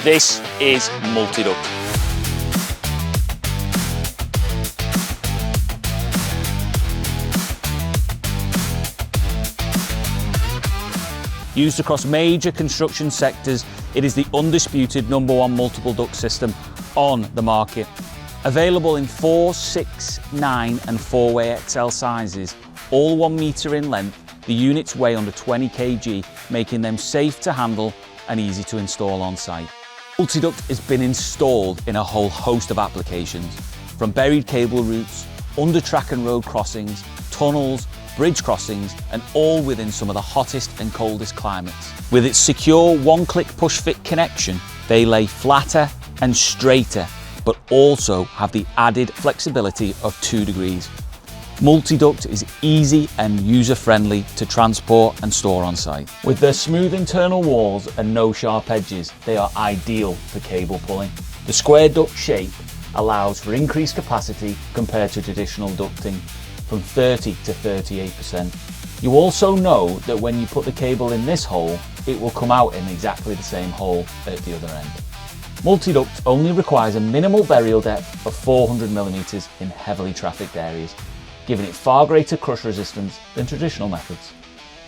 This is MULTIduct. Used across major construction sectors, it is the undisputed #1 multiple duct system on the market. Available in 4, 6, 9 and 4-way XL sizes, all 1 metre in length, the units weigh under 20 kg, making them safe to handle and easy to install on site. MULTIduct has been installed in a whole host of applications, from buried cable routes, under track and road crossings, tunnels, bridge crossings, and all within some of the hottest and coldest climates. With its secure one-click push-fit connection, they lay flatter and straighter, but also have the added flexibility of 2 degrees. MULTIduct is easy and user-friendly to transport and store on site. With their smooth internal walls and no sharp edges, they are ideal for cable pulling. The square duct shape allows for increased capacity compared to traditional ducting, from 30 to 38%. You also know that when you put the cable in this hole, it will come out in exactly the same hole at the other end. MULTIduct only requires a minimal burial depth of 400 mm in heavily trafficked areas, giving it far greater crush resistance than traditional methods.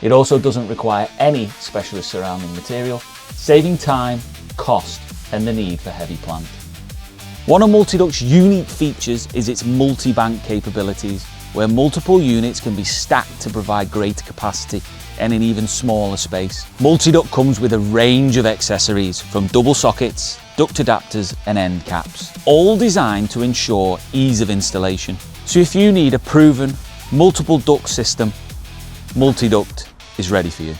It also doesn't require any specialist surrounding material, saving time, cost, and the need for heavy plant. One of MULTIduct's unique features is its multi-bank capabilities, where multiple units can be stacked to provide greater capacity and an even smaller space. MULTIduct comes with a range of accessories, from double sockets, duct adapters and end caps, all designed to ensure ease of installation. So if you need a proven multiple duct system, MULTIduct is ready for you.